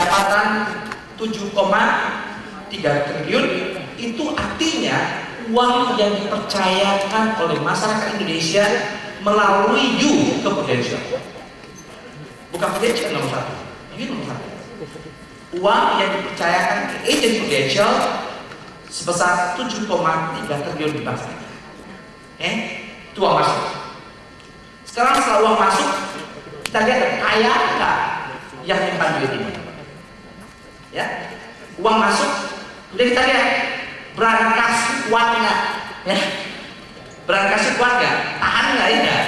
pendapatan 7,3 triliun, itu artinya uang yang dipercayakan oleh masyarakat Indonesia melalui You ke Prudential. Bukan Prudential nomor satu, You nomor satu. Uang yang dipercayakan ke agen Prudential sebesar 7,3 triliun di bangsa kita. Itu uang masuk. Sekarang setelah uang masuk, kita lihat kaya nggak yang nyimpan duit ini. Ya, uang masuk, udah kita lihat berangkas kuat nggak? Ya, berangkas kuat nggak? Tahan nggak ya?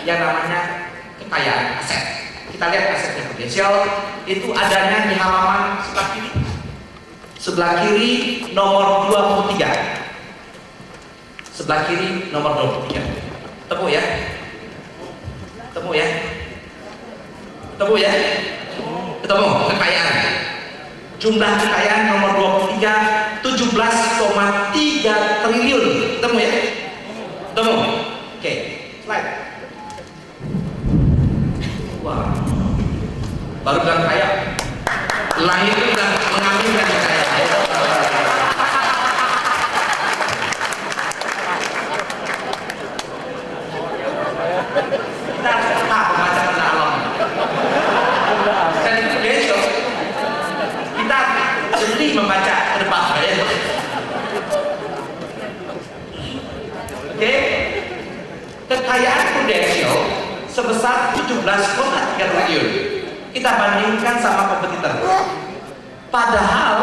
Yang namanya kekayaan aset. Kita lihat asetnya Prudential itu adanya di halaman sebelah kiri. Sebelah kiri nomor 23. Sebelah kiri nomor 23. Temu ya? Temu ya? Temu ya? Ketemu kekayaan. Jumlah kekayaan nomor 23 17,3 triliun. Ketemu ya? Ketemu? Oke, slide. Wah, baru bilang kaya, lahir itu udah mengambilkan kekayaan. Kita harus tetap membaca tentang alam. Dan itu besok kita jeli membaca ke depan. Oke, kekayaan Prudential sebesar 17,3 triliun. Kita bandingkan sama kompetitor. Padahal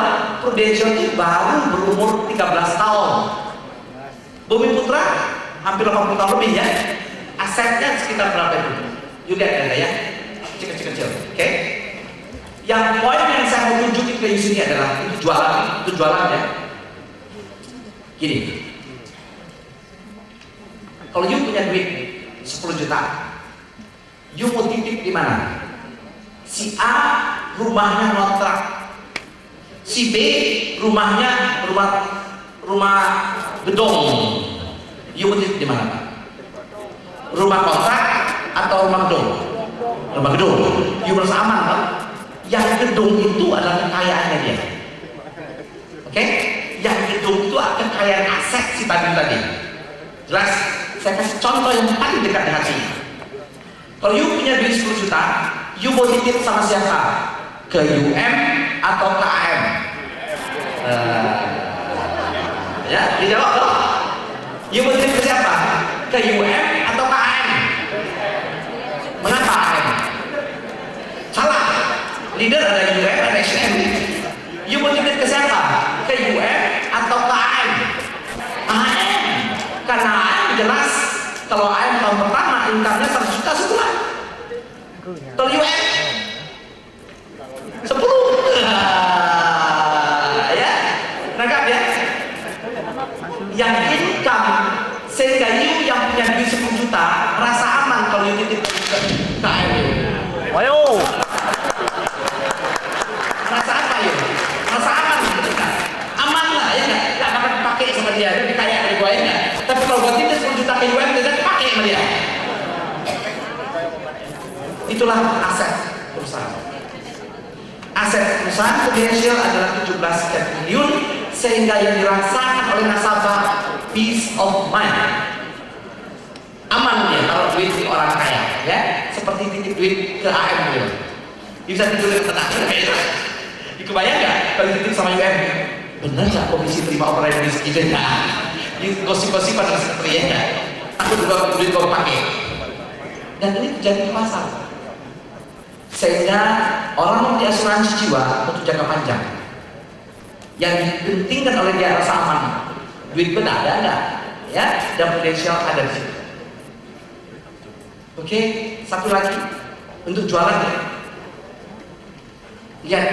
Prudential ini baru berumur 13 tahun. Bumi Putra hampir 80 tahun lebih ya. Asetnya sekitar berapa itu? You lihat ya, kecil-kecil. Oke. Yang poin yang saya mau tunjukin ke sini adalah itu jualan ya. Gini. Kalau you punya duit 10 juta, you mau titip di mana? Si A rumahnya ngontrak, si B rumahnya rumah gedung. You mau titip di mana, Pak? Rumah kontrak atau rumah gedung? Rumah gedung. You merasa aman, Pak? Yang gedung itu adalah kekayaannya dia. Oke? Yang gedung itu kekayaan aset si tadi. Jelas? Saya kasih contoh yang paling dekat di hati. Kalau you punya duit 10 juta, you mau titip sama siapa? Ke UM atau ke AM? Ya, dijawab loh. You mau titip ke siapa? Ke UM atau ke AM? Mengapa AM? Salah. Leader ada UM, ada SM. You mau titip ke siapa? Ke UM atau ke AM? AM. Karena AM jelas kalau AM tahun pertama income-nya 100 juta sebulan. Kalau UM 10. Ya, nangkap ya? Yang income sehingga you yang punya duit 10 juta merasa aman kalau you titip ke AM. Ayo. Merasa apa you? Merasa aman gitu kan? Aman lah ya nggak? Nggak dapat dipakai sama dia, dia kaya dari gua ya nggak? Tapi kalau gua titip 10 juta ke UM, dia pakai sama dia. Itulah aset perusahaan. Aset perusahaan Prudential adalah 17 triliun sehingga yang dirasakan oleh nasabah peace of mind. Aman dia taruh duit di orang kaya, ya seperti titip duit ke AM gitu. Bisa tidur di tenang. Kebayang nggak kalau titip sama UM? Bener nggak komisi terima operasi di sekitar nggak? Gosip-gosipan dan seperti ya. Aku juga duit gua pakai. Dan ini terjadi di pasar. Sehingga orang yang di asuransi jiwa untuk jangka panjang yang dipentingkan oleh dia rasa aman, duit benar ada enggak ya, dan Prudential ada di situ. Oke, satu lagi untuk jualan ya. Lihat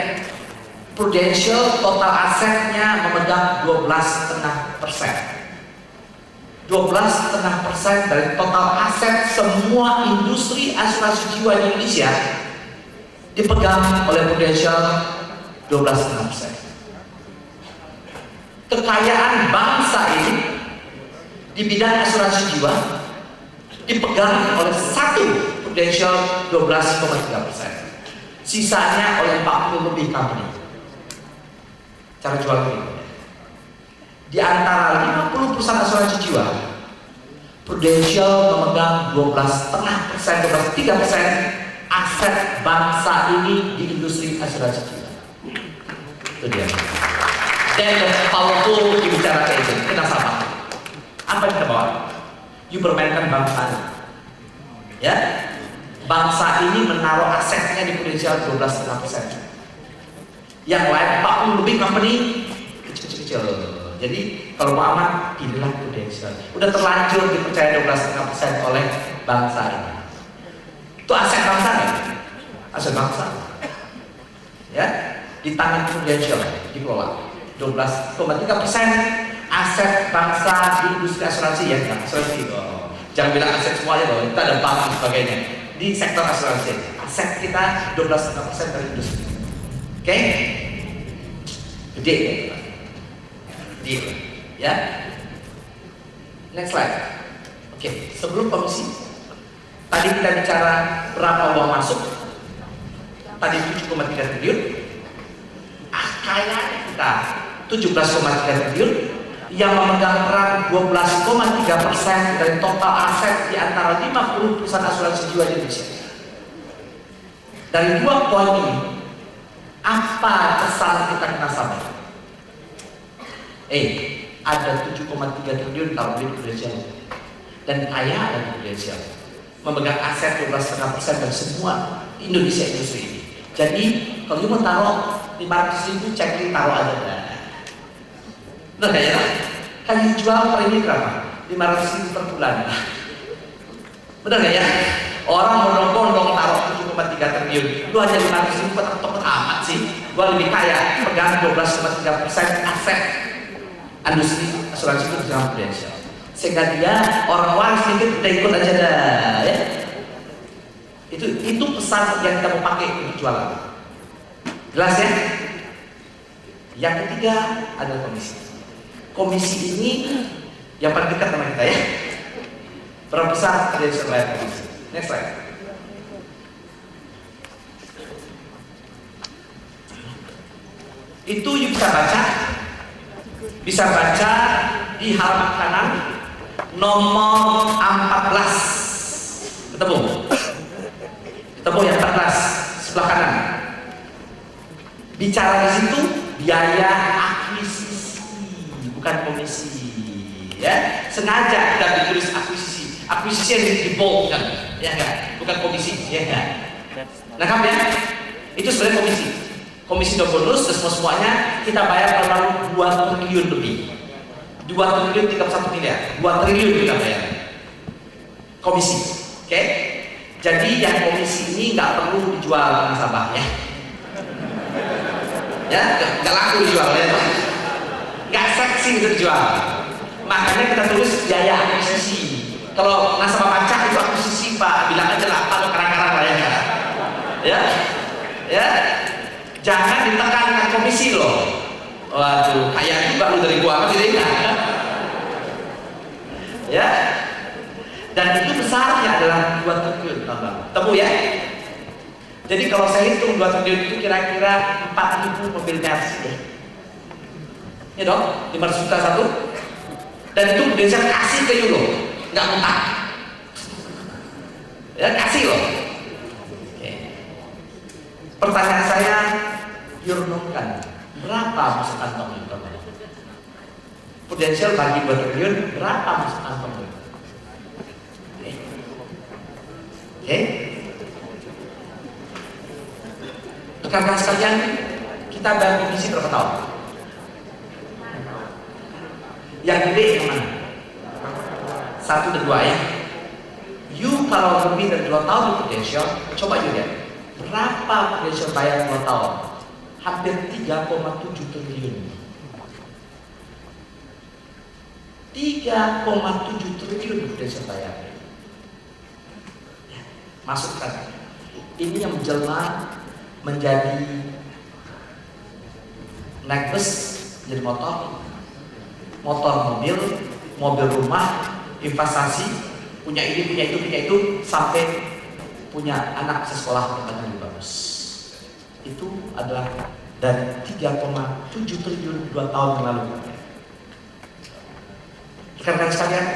Prudential total asetnya memegang 12,5%. 12,5% dari total aset semua industri asuransi jiwa di Indonesia dipegang oleh Prudential 12,5%. Kekayaan bangsa ini di bidang asuransi jiwa dipegang oleh satu Prudential 12,3%. Sisanya oleh 40 lebih company. Cara jual ini. Di antara 50 perusahaan asuransi jiwa, Prudential memegang 12,5%, 3% aset bangsa ini di industri asuransi jiwa. Itu dia. Dan powerful bicara kayak itu, kita sama. Apa yang kita bawa? You permainkan bangsa ini. Ya, bangsa ini menaruh asetnya di Prudential 12,5%. Yang lain 40 lebih company kecil-kecil. Jadi kalau mau aman, pilihlah Prudential. Udah terlanjur dipercaya 12,5% oleh bangsa ini. Itu aset bangsa nih, aset bangsa. Ya, di tangan Prudential dikelola 12,3% aset bangsa di industri asuransi ya, asuransi. Jangan bilang aset semuanya loh, kita ada bank dan sebagainya. Di sektor asuransi, aset kita 12,5% dari industri. Oke, gede ya, deal, ya. Next slide. Oke, sebelum komisi, tadi kita bicara berapa uang masuk. Tadi 7,3 triliun. Kayaknya kita 17,3 triliun yang memegang peran 12,3% dari total aset di antara 50 perusahaan asuransi jiwa di Indonesia. Dari dua poin ini, apa kesan kita ke nasabah? Ada 7,3 triliun kalau di Prudential dan kaya ada di Prudential memegang aset 12,5% dari semua Indonesia industri ini. Jadi kalau you mau taruh 500.000 cek taruh aja dah. Benar gak ya? Kan you jual per ini berapa? 500.000 per bulan. Benar gak ya? Orang bondong-bondong taruh 7,3 triliun, lu aja 500.000 tetap amat sih. Gua lebih kaya, pegang 12,3% aset industri asuransi itu dalam Prudential. Sehingga dia orang waris sedikit udah ikut aja dah, ya. Itu pesan yang kita mau pakai untuk jualan. Jelas ya? Yang ketiga adalah komisi. Komisi ini yang paling dekat sama kita ya. Berapa besar Prudential bayar komisi? Next slide. Itu bisa baca di halaman kanan nomor 14. Ketemu yang 14 sebelah kanan. Bicara di situ biaya akuisisi, bukan komisi. Ya, sengaja kita ditulis akuisisi. Akuisisi yang diboldkan, ya kan? Bukan komisi, ya kan? Lengkap ya? Itu sebenarnya komisi. Komisi udah bonus, terus semuanya kita bayar baru 2 triliun lebih. 2 triliun 31 miliar. 2 triliun kita bayar. Komisi, oke? Jadi yang komisi ini nggak perlu dijual ke nasabah ya. Ya, nggak laku dijual ya. Nggak seksi untuk dijual. Makanya kita tulis biaya akuisisi. Kalau nasabah pajak itu akuisisi Pak, bilang aja lah apa karang-karang lah ya. Ya. Jangan ditekan dengan komisi loh. Waduh, kayak juga lu dari gua apa tidak? Ya. Dan itu besarnya adalah 2 triliun tambah. Temu ya. Jadi kalau saya hitung 2 triliun itu kira-kira 4.000 mobil Mercy ya. Ya dong, 500 juta satu. Dan itu biasa kasih ke you loh, nggak mentah. Ya kasih loh. Oke. Pertanyaan saya, you renungkan berapa masuk kantong itu? Prudential bagi 2 triliun, berapa masuk kantong itu? Oke. Rekan-rekan sekalian, kita bayar komisi berapa tahun? Yang gede yang mana? 1 dan 2 ya. You kalau lebih dari 2 tahun di Prudential, coba you lihat berapa Prudential bayar 2 tahun? Hampir 3,7 triliun. 3,7 triliun Prudential bayar. Masukkan. Ini yang menjelma menjadi naik bus, jadi motor mobil, mobil rumah, investasi, punya ini, punya itu, sampai punya anak sekolah yang lebih bagus. Itu adalah dari 3,7 triliun 2 tahun yang lalu. Rekan-rekan sekalian,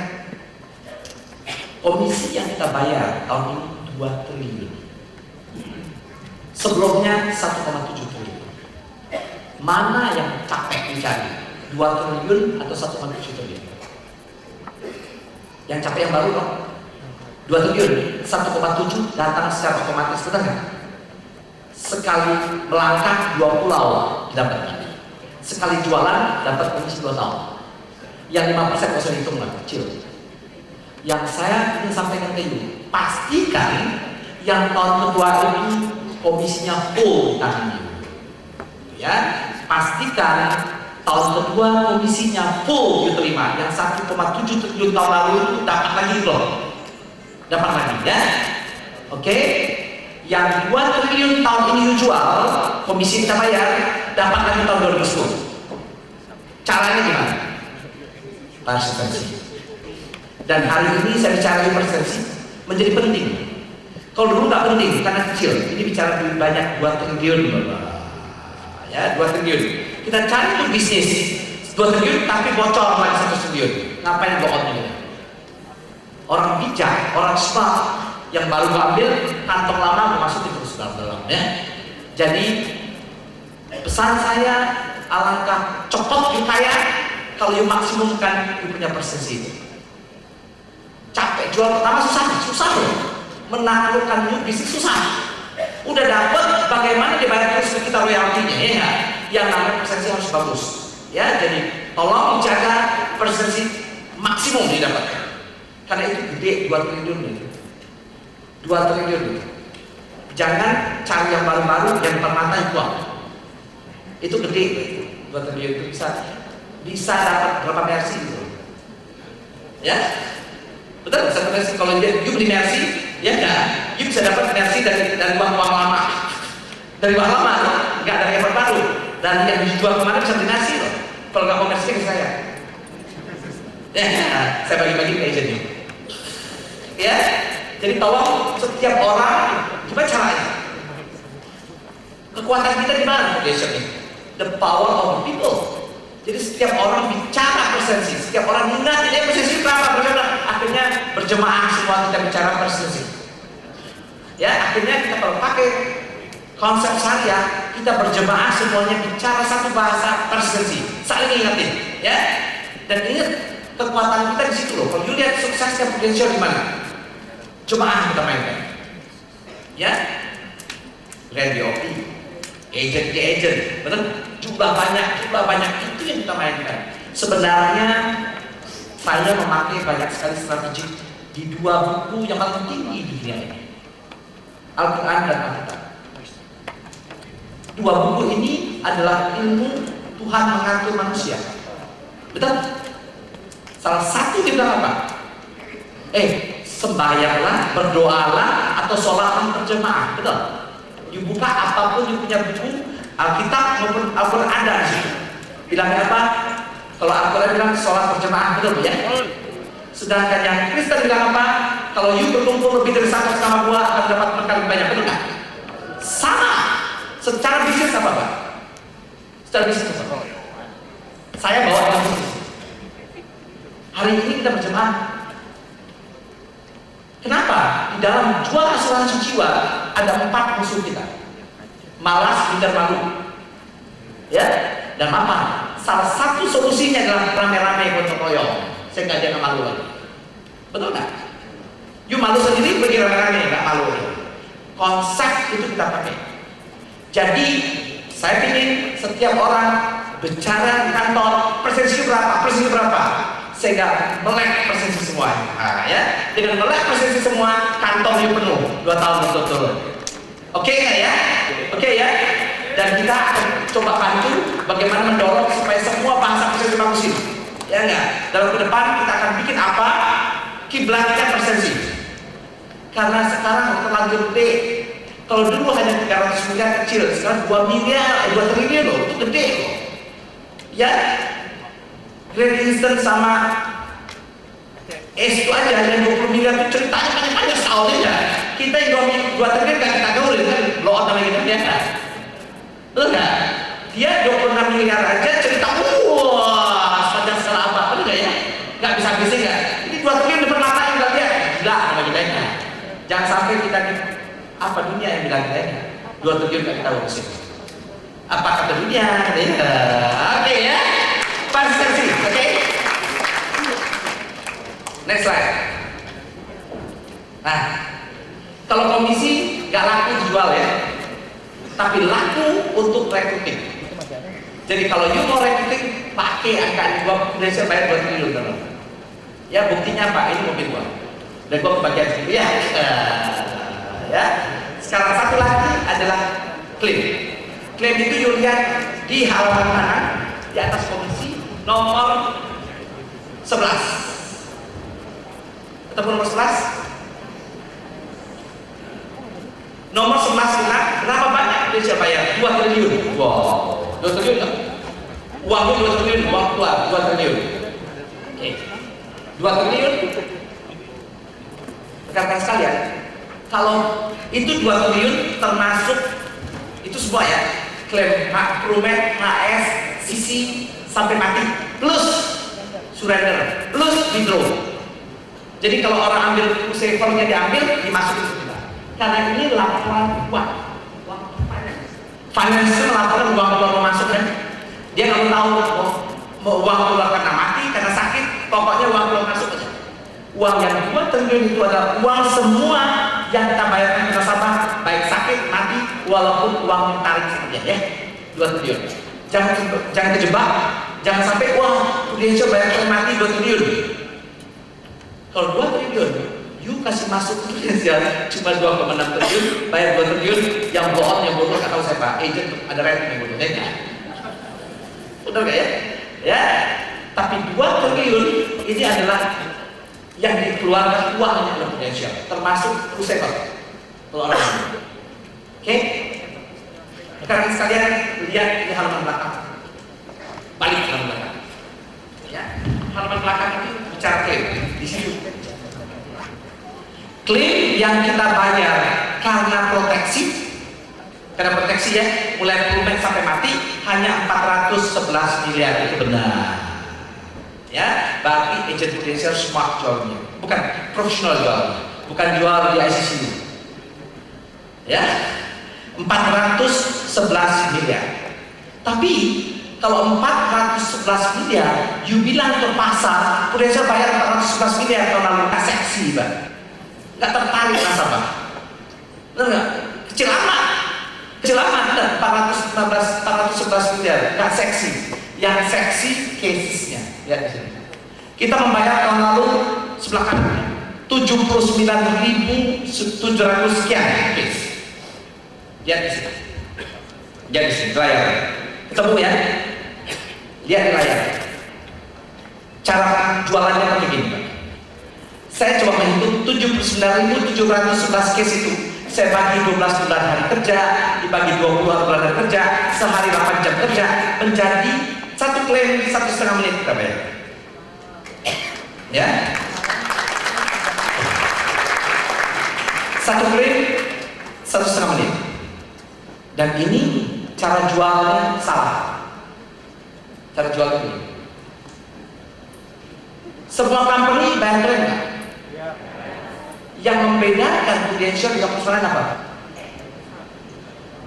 komisi yang kita bayar tahun ini 2 triliun. Sebelumnya 1,7 triliun. Mana yang capek dicari? 2 triliun atau 1,7 triliun? Yang capek yang baru dong. 2 triliun, 1,7 datang secara otomatis, benar nggak? Sekali melangkah 2 pulau dapat. Sekali jualan dapat komisi 2 tahun. Yang 5% nggak usah dihitung lah, kecil. Yang saya ingin sampaikan ke you, pastikan yang tahun kedua ini komisinya full tahun ini. Ya, pastikan tahun kedua komisinya full you terima. Yang 1,7 triliun tahun lalu itu dapat lagi loh. Dapat lagi ya. Oke. Yang 2 triliun tahun ini you jual, komisi kita bayar, dapat lagi tahun 2010. Caranya gimana? Persepsi. Dan hari ini saya bicara persepsi menjadi penting. Kalau dulu nggak penting karena kecil, ini bicara lebih banyak 2 triliun. Ya, 2 triliun. Kita cari tuh bisnis 2 triliun tapi bocor lagi 1 triliun. Ngapain bohong gitu? Orang bijak, orang smart yang baru ambil kantong lama memasuki terus dalam ya. Jadi pesan saya, alangkah cepat you kaya kalau you maksimumkan you punya persesi. Capek jual pertama susah loh. Menaklukkan you bisnis susah. Udah dapat, bagaimana dibayar terus kita royaltinya ya. Yang namanya persesi harus bagus ya. Jadi tolong jaga persesi maksimum didapatkan. Karena itu gede 2 triliun itu. 2 triliun itu. Jangan cari yang baru-baru yang permata itu. Itu gede 2 triliun itu bisa dapat berapa mercy gitu. Ya. Betul, bisa mercy kalau dia you beli mercy, ya enggak? You bisa dapat mercy dari uang lama. Dari uang lama, enggak dari yang baru. Dan yang dijual kemarin bisa beli mercy loh. Kalau enggak mau mercy ke saya. Ya, saya bagi-bagi ke agentnya. Ya, jadi tolong setiap orang gimana caranya? Kekuatan kita di mana? The power of the people. Jadi setiap orang bicara persepsi, setiap orang ingat ini persepsi berapa, akhirnya berjemaah semua kita bicara persepsi. Ya, akhirnya kita kalau pakai konsep syariah, kita berjemaah semuanya bicara satu bahasa persepsi, saling ingatin, ya. Dan ingat kekuatan kita di situ loh. Kalau you lihat suksesnya potensial di mana? Jemaah kita mainkan, ya. Radio agent ke agent, betul? Jumlah banyak itu yang kita mainkan. Sebenarnya saya memakai banyak sekali strategi di 2 buku yang paling tinggi di dunia ini, Al-Quran dan Alkitab. 2 buku ini adalah ilmu Tuhan mengatur manusia, betul? Salah satu kita apa? Sembahyanglah, berdoalah, atau sholatlah berjemaah, betul? You buka apapun you punya buku Alkitab maupun Al-Quran ada di situ. Bilangnya apa? Kalau Al-Quran bilang sholat berjemaah, betul ya? Sedangkan yang Kristen bilang apa? Kalau you berkumpul lebih dari 100 sama gua akan dapat berkali banyak, betul nggak? Sama. Secara bisnis apa Pak? Secara bisnis apa? Saya bawa dalam bisnis. Hari ini kita berjemaah. Kenapa? Di dalam jual asuransi jiwa ada 4 musuh kita. Malas, minder, malu, ya, dan mapan. Salah satu solusinya adalah rame-rame gotong royong, sehingga dia nggak malu lagi. Betul nggak? You malu sendiri, pergi rame-rame nggak malu. Konsep itu kita pakai. Jadi saya ingin setiap orang bicara di kantor persepsi berapa, sehingga melek persepsi semua. Nah, ya, dengan melek persepsi semua, kantor you penuh 2 tahun betul-betul. Oke nggak ya? Oke ya? Dan kita akan coba bantu bagaimana mendorong supaya semua bahasa persepsi bagus ini. Ya nggak? Dalam ke depan kita akan bikin apa? Kiblatnya persepsi. Karena sekarang terlanjur gede. Kalau dulu hanya 300 miliar kecil, sekarang 2 triliun loh, itu gede loh. Ya? Great Eastern sama itu aja hanya 20 miliar itu ceritanya panjang-panjang setahun aja. Kita yang 2 triliun gak kita gaurin kan, blow out sama kita biasa. Betul gak? Dia 26 miliar aja cerita, wah, sepanjang sejarah apa, bener nggak ya? Nggak bisa bising nggak? Ini 2 triliun depan mata yang udah lihat, gila sama kita ini. Jangan sampai kita apa dunia yang bilang kita ini 2 triliun nggak kita urusin. Apa kata dunia? Oke ya, konsistensi, oke? Next slide. Nah, kalau komisi nggak laku dijual ya, tapi laku untuk recruiting. Jadi kalau you mau recruiting, pakai angka ini, gua Indonesia bayar 2 triliun teman. Ya buktinya Pak, ini mobil gua. Dan gua kebagian situ ya. Ya. Sekarang satu lagi adalah klaim. Klaim itu you lihat di halaman kanan di atas komisi nomor 11. Ketemu nomor 11? Nomor 11 kenapa banyak Indonesia bayar 2 triliun? Wow, 2 triliun kan? Uangnya 2 triliun, uang keluar 2 triliun. Oke, 2 triliun. Rekan-rekan sekalian, kalau itu 2 triliun termasuk itu semua ya, klaim hak Prumet, HS, sisi sampai mati, plus surrender, plus withdraw. Jadi kalau orang ambil savernya diambil, dimasukin ke kita. Karena ini laporan uang finance melaporkan uang keluar masuk kan, dia nggak tahu mau uang keluar karena mati, karena sakit, pokoknya uang keluar masuk aja. Uang yang 2 triliun itu adalah uang semua yang kita bayarkan ke nasabah, baik sakit, mati, walaupun uang tarik saja ya, 2 triliun. Jangan kejebak, jangan sampai uang Indonesia bayar mati 2 triliun. Kalau 2 triliun, you kasih masuk Indonesia cuma 2,6 triliun, bayar 2 triliun, yang bohong, yang bodoh, kata saya Pak, agent ada rating yang bodoh, ya? Benar gak ya? Ya, tapi 2 triliun ini adalah yang dikeluarkan uangnya oleh Indonesia, termasuk receiver orang. Oke? Rekan sekalian, lihat di halaman belakang, balik ke halaman belakang. Ya, halaman belakang itu bicara klaim di situ. Klaim yang kita bayar karena proteksi ya, mulai Prumet sampai mati hanya 411 miliar, itu benar. Ya, berarti agent Indonesia smart jualnya, bukan profesional jual, bukan jual di ICC. Ya, 411 miliar. Tapi kalau 411 miliar, you bilang ke pasar, Indonesia bayar 411 miliar tahun lalu, nggak seksi, Bang. Nggak tertarik nasabah. Benar nggak? Kecil amat, 411 miliar, nggak seksi. Yang seksi casesnya, lihat di sini. Kita membayar tahun lalu sebelah kanan 79.700 sekian case. Lihat di sini. Lihat di sini layar. Ketemu ya? Lihat di layar. Cara jualannya kan begini, Pak. Saya coba menghitung 79.711 case itu. Saya bagi 12 bulan hari kerja, dibagi 20 bulan hari kerja, sehari 8 jam kerja, menjadi satu klaim 1,5 menit kita bayar. Ya, satu klaim 1,5 menit. Dan ini cara jualnya salah. Cara jual ini. Semua company bayar klaim nggak? Yang membedakan Prudential dengan perusahaan apa?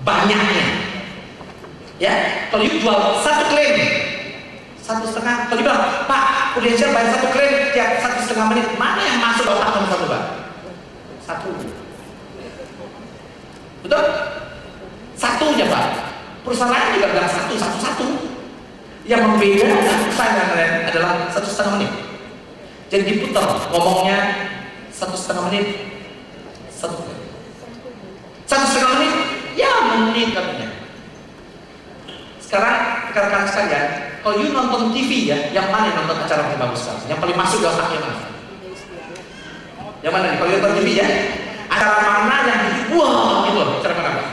Banyaknya. Ya, kalau you jual satu klaim 1,5, kalau you bilang, Pak, Prudential bayar satu klaim tiap 1,5 menit, mana yang masuk otak kamu satu, Pak? Satu. Betul? Satunya, Pak. Perusahaan lain juga bilang satu. Yang membedakan perusahaan yang lain adalah 1,5 menit. Jadi diputar ngomongnya 1,5 menit, 1,5 menit, ya menit katanya. Sekarang rekan-rekan sekalian, kalau you nonton TV ya, yang mana yang nonton acara yang bagus sekali? Yang paling masuk di otaknya mana? Yang mana nih? Kalau you nonton TV ya, acara mana yang wah gitu loh, acara mana Pak?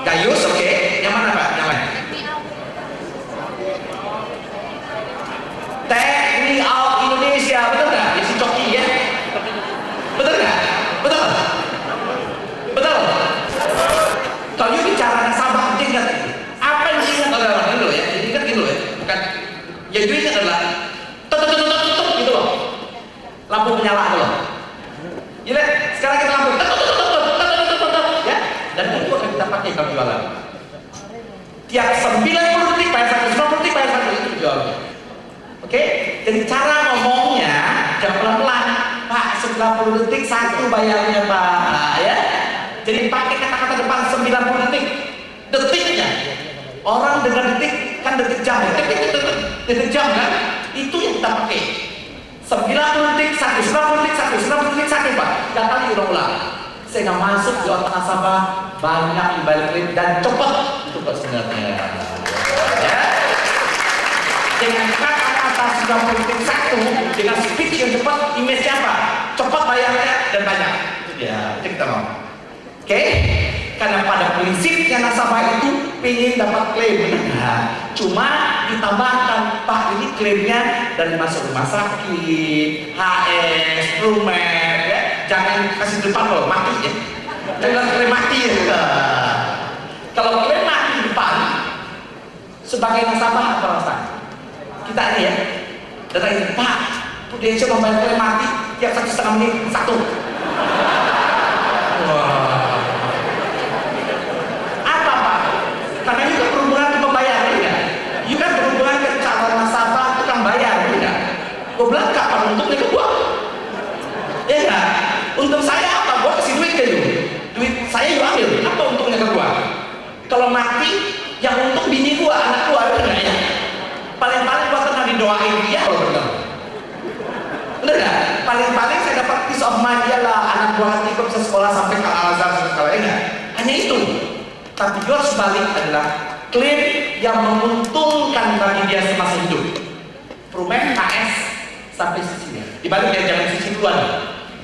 Gayus, oke. Yang mana Pak? Yang lain? Take Me Out Indonesia, betul nggak? Ya si Coki ya. Betul nggak? Betul. Betul. Kalau you bicara nasabah, ingat apa nyala loh. Gila, sekarang kita lampu, ya, dan itu akan kita pakai kalau jualan. Tiap 90 detik bayar satu, 90 detik bayar satu, itu jualnya. Oke, jadi cara ngomongnya jangan pelan-pelan, Pak. 90 detik satu bayarnya, Pak, ya. Jadi pakai kata-kata depan 90 detik, detiknya. Orang dengan detik kan detik jam, detik jam kan? Itu yang kita pakai. 90 detik satu, 90 detik satu, 90 detik satu, Pak. 3 kali ulang-ulang. Sehingga masuk di otak nasabah banyak imbal klaim dan cepat itu Pak sebenarnya. Ya. Dengan kata-kata 90 detik satu, dengan speech yang cepat, image-nya apa? Cepat bayarnya dan banyak. Itu dia, itu kita mau. Oke? Karena pada prinsipnya nasabah itu ingin dapat klaim, nah, cuma ditambahkan, Pak, ini klaimnya dari masuk rumah sakit, HS, Promed, ya, jangan kasih depan loh, mati ya, jangan klaim mati ya. Kalau klaim mati di depan, sebagai nasabah apa rasanya? Kita ini ya, datangin, Pak, Prudential membayar klaim mati tiap 1,5 menit satu. Karena itu berhubungan ke pembayaran, ya. You kan berhubungan ke calon nasabah tukang bayar, ya. Gue bilang kapan untungnya ke gua? Ya enggak? Untung saya apa? Gua kasih duit ke you. Duit saya you ambil. Apa untungnya ke gua? Kalau mati, yang untung bini gua, anak gua, bener ya? Paling-paling gua pernah didoain dia loh, bener. Bener nggak? Paling-paling saya dapat peace of mind dia lah, anak gua nanti gua bisa sekolah sampai ke Al-Azhar sekolah, enggak? Hanya itu. Tapi jual sebalik adalah klaim yang menguntungkan bagi dia semasa hidup. Promed, HS sampai sisinya. Dibalik dia jangan sisi duluan.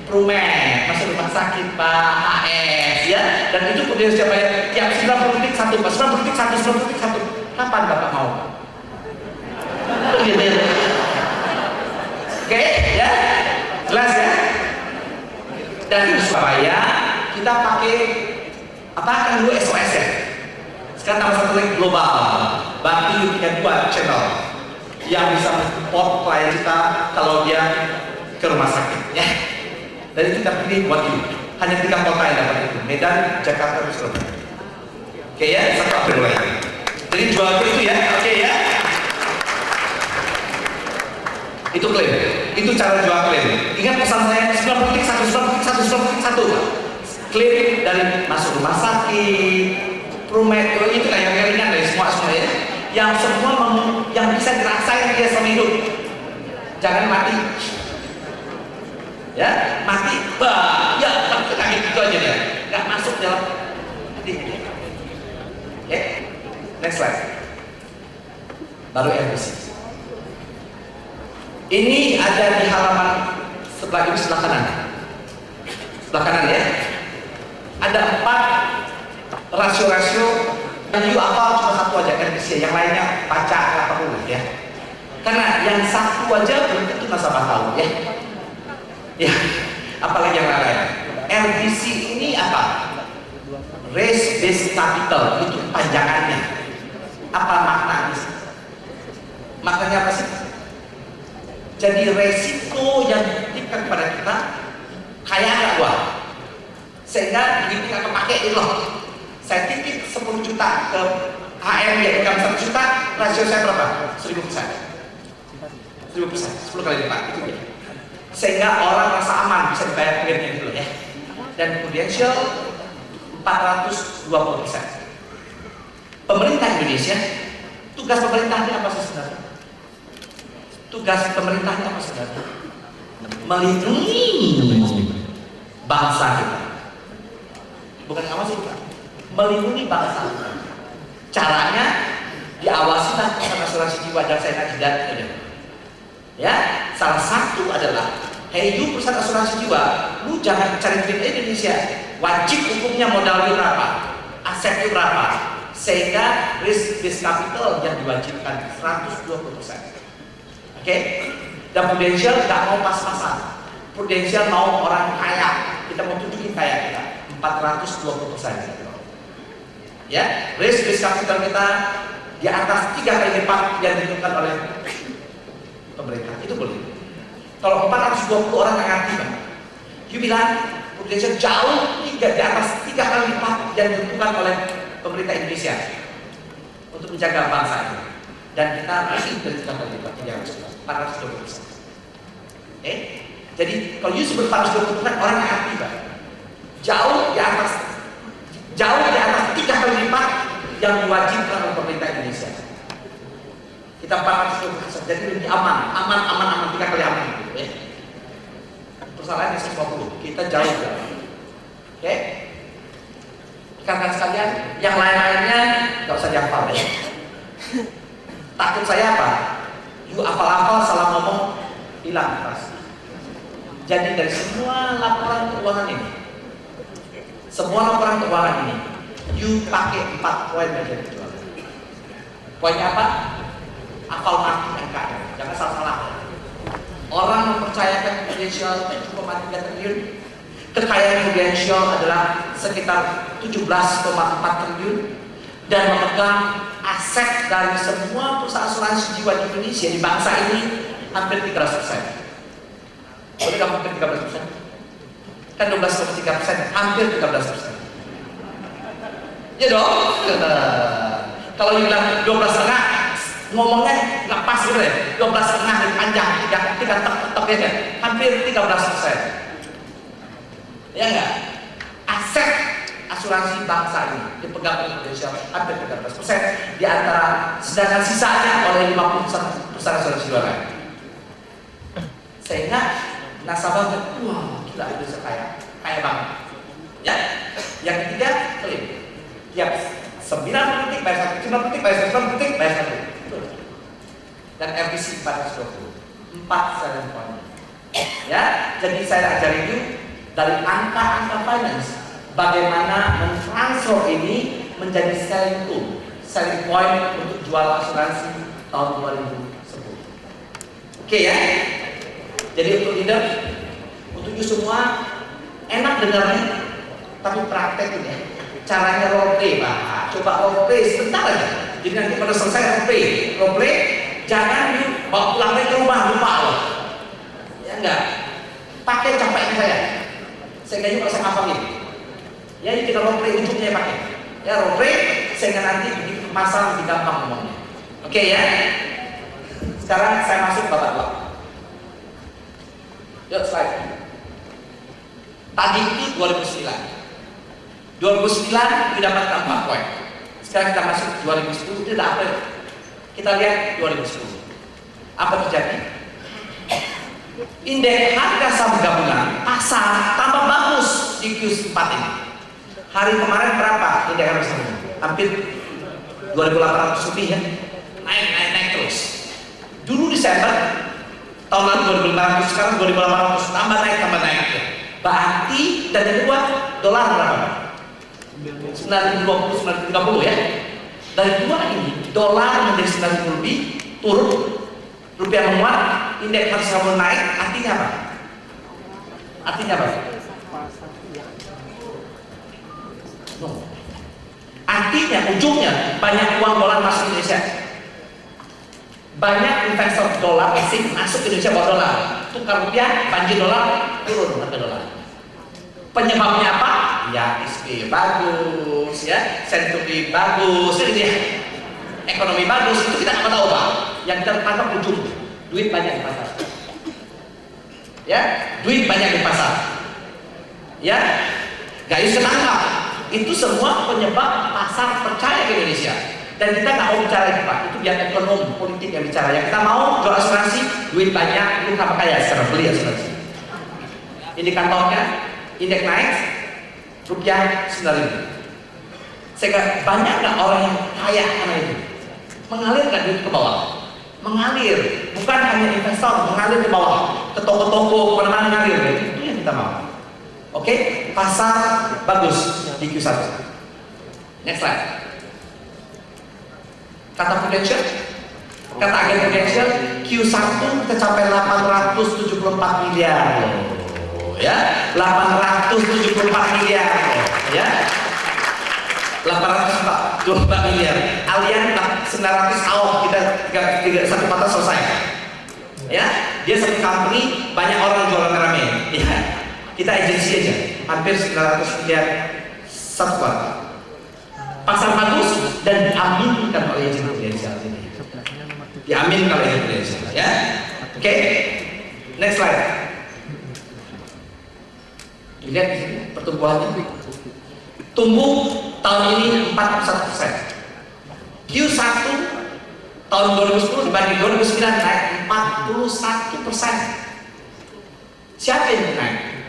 Promed masuk rumah sakit, Pak, HS, ya. Dan itu dia siapa ya? Tiap 90 detik satu, Pak. 90 detik satu, 90 detik satu. Kapan Bapak mau? Gitu ya. Oke, ya. Jelas ya? Dan supaya kita pakai apa kan dulu SOS ya. Sekarang tambah satu lagi global. Berarti punya 2 channel yang bisa support klien kita kalau dia ke rumah sakit ya. Dan itu kita pilih buat you. Hanya 3 kota yang dapat itu, Medan, Jakarta, dan Surabaya. Oke ya, 1 April lagi. Jadi jual itu ya, oke ya. Itu klaim. Itu cara jual klaim. Ingat pesan saya 90 detik satu, 90 detik satu, 90 detik satu. Klaim dari masuk rumah sakit, Promed, itu kayak yang ringan dari semua ya. Yang semua yang bisa dirasain dia selama hidup. Jangan mati. Ya, mati. Bah, ya, tapi kaget gitu aja ya. Nggak masuk dalam hati. Oke, next slide. Baru RBC. Ini ada di halaman sebelah ini, sebelah kanan. Sebelah kanan ya. Ada 4 rasio-rasio yang you hafal cuma satu aja RBC, yang lainnya baca apa dulu ya. Karena yang satu aja belum tentu nasabah tahu ya. Ya, apalagi yang lain. RBC ini apa? Risk Based Capital, itu panjangannya. Apa maknanya? Maknanya apa sih? Jadi resiko yang dititipkan kepada kita kayak nggak gua? Sehingga begitu nggak kepake itu loh. Saya titip 10 juta ke HM ya, income 1 juta, rasio saya berapa? 1000%. 1000%, 10 kali lipat itu ya. Sehingga orang rasa aman bisa dibayar klaimnya dulu ya. Dan Prudential 420%. Pemerintah Indonesia, tugas pemerintahnya apa sih sebenarnya? Tugas pemerintahnya apa sebenarnya? Melindungi bangsa kita. Bukan ngawasi kita, melindungi bangsa kita. Caranya diawasi lah perusahaan asuransi jiwa dan saya nanti dan ya, salah satu adalah hey you perusahaan asuransi jiwa, lu jangan cari duit Indonesia, wajib hukumnya modal lu berapa, aset lu berapa, sehingga risk based capital yang diwajibkan 120%. Oke? Dan Prudential nggak mau pas-pasan. Prudential mau orang kaya, kita mau tunjukin kaya kita 420%. Ya, risk based capital kita di atas 3 kali lipat yang ditentukan oleh pemerintah. Itu boleh. Kalau 420 orang yang ngerti, Pak. You bilang Indonesia jauh di atas 3 kali lipat yang ditentukan oleh pemerintah Indonesia untuk menjaga bangsa ini. Dan kita masih dari 3 kali lipat, 420%. Jadi kalau you sebut 420 orang yang ngerti, Pak. Jauh di atas 3 kali lipat yang diwajibkan oleh pemerintah Indonesia. Kita 420%, jadi lebih aman, 3 kali aman gitu, ya. Persoalannya 150, kita jauh. Oke? Rekan-rekan sekalian, yang lain-lainnya nggak usah dihafal ya. Takut saya apa? You hafal-hafal salah ngomong hilang pasti. Jadi dari semua laporan keuangan ini, you pakai 4 poin aja dijual. Poinnya apa? Hafal mati angka, jangan salah-salah. Orang mempercayakan prudensial 7,3 triliun, kekayaan prudensial adalah sekitar 17,4 triliun, dan memegang aset dari semua perusahaan asuransi jiwa di Indonesia di bangsa ini hampir 300%. Boleh nggak hampir 13%? Kan 12,3%, hampir 13%. Ya dong. Kalau you bilang 12,5, ngomongnya nggak pas gitu ya. 12,5 lebih panjang, 3 tek ya kan? Hampir 13%. Ya nggak? Aset asuransi bangsa ini dipegang oleh Indonesia hampir 13%, di antara sedangkan sisanya oleh 50 perusahaan asuransi luar lain. Sehingga nasabah, wah gila Indonesia kaya banget. Ya, yang ketiga klaim. Tiap 9 detik bayar 1, 9 detik bayar 1, 9 detik bayar 1. Dan RBC 420, 4 selling point. Ya, jadi saya ajarin you dari angka-angka finance, bagaimana mentransfer ini menjadi selling tool, selling point untuk jual asuransi tahun 2010. Oke ya. Jadi untuk leader, untuk you semua enak dengarnya, tapi praktekin ya. Caranya role play, Pak. Coba role play sebentar aja. Jadi nanti pada selesai role play, jangan you bawa pulang ke rumah lupa loh. Ya enggak. Pakai capeknya saya. Sehingga you nggak usah ngapalin. Ya kita role play ujungnya pakai. Ya role play sehingga nanti begitu masalah lebih gampang ngomongnya. Oke ya. Sekarang saya masuk babak 2. Yuk slide. Tadi itu 2009 didapatkan 4 poin. Sekarang kita masuk 2010, itu apa? Kita lihat 2010. Apa terjadi? Indeks harga saham gabungan pasar tambah bagus di Q4 ini. Hari kemarin berapa indeks harga saham? Hampir 2.800 lebih ya. Naik terus. Dulu Desember tahun lalu 2.500, sekarang 2.800, tambah naik ya. Berarti dan yang kedua dolar berapa? 9.20, 9.30 ya. Dari dua ini dolar menjadi 9.000 lebih, turun, rupiah menguat, indeks harga saham naik. Artinya apa? No. Artinya ujungnya banyak uang dolar masuk Indonesia. Banyak investor dolar asing masuk Indonesia bawa dolar, tukar rupiah, banjir dolar, turun harga dolar. Penyebabnya apa? Ya SBY bagus, ya senturi bagus, ini ekonomi bagus, itu kita nggak tahu Pak. Yang kita tangkap ujung, duit banyak di pasar. Ya, duit banyak di pasar. Ya, guys ketangkap. Itu semua penyebab pasar percaya ke Indonesia. Dan kita nggak mau bicara itu Pak, itu biar ekonom politik yang bicara. Yang kita mau jual asuransi, duit banyak, lu tambah kaya secara beli asuransi. Indikatornya indeks naik, rupiah 9.000. Sehingga banyak nggak orang yang kaya karena itu? Mengalir nggak duit ke bawah? Mengalir, bukan hanya investor, mengalir ke bawah, ke toko-toko, kemana-mana mengalir. Itu yang kita mau. Oke, pasar bagus di Q1. Next slide. Kata prudential, kata agen prudential, Q1 tercapai 874 miliar. Ya, 874 miliar ya, 874 miliar. Allianz 900 AOK, kita 1 kota selesai Ya, dia satu company banyak orang jualan rame. Ya, kita agensi aja, hampir 900 miliar satu kuartal. Pasar bagus dan diaminkan oleh agen prudensial ini. Diaminkan oleh agen prudensial, ya. Oke, next slide. Lihat di sini pertumbuhannya. Tumbuh tahun ini 41%. Q1 tahun 2010 dibanding 2009 naik 41%. Siapa yang naik?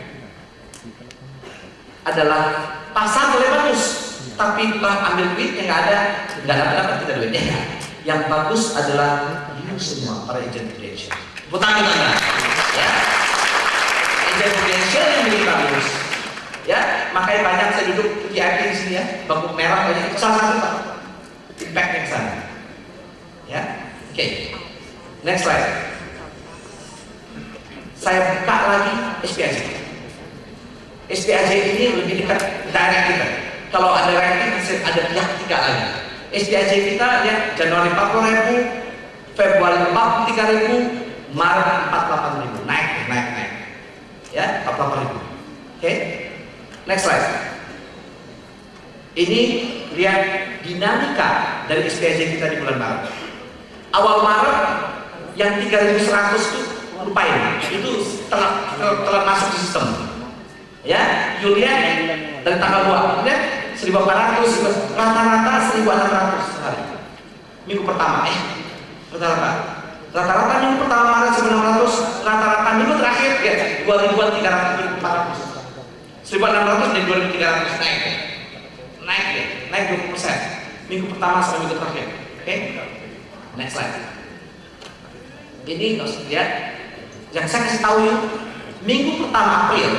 Adalah pasar boleh bagus, tapi bang ambil duit yang nggak ada, nggak dapat kita duitnya. Yang bagus adalah you semua para agent prudential. Putaran Anda, ya. Agent prudential yang lebih bagus, ya. Makanya banyak saya duduk di VIP di sini ya, bangku merah banyak salah satu pak, impactnya ke sana, ya. Oke, next slide. Saya buka lagi SPAJ. SPAJ ini lebih dekat daerah kita. Kalau ada ranking ada pihak ketiga lagi. SPAJ kita lihat Januari 40.000, Februari 43.000, Maret 48.000, naik. Ya, 48.000. Oke, next slide. Ini lihat dinamika dari SPAJ kita di bulan Maret. Awal Maret yang 3.100 itu lupain, itu telah masuk di sistem. Ya, Yulian dari tanggal 2, lihat 1.400, rata-rata 1.600 sehari. Minggu pertama, rata-rata minggu pertama Maret 1.600, rata-rata minggu terakhir ya 2.300, 1.400, 1.600 dan 2.300 naik 20%. Minggu pertama sampai minggu terakhir. Oke, next slide. Ini harus lihat, yang saya kasih tahu yuk, minggu pertama April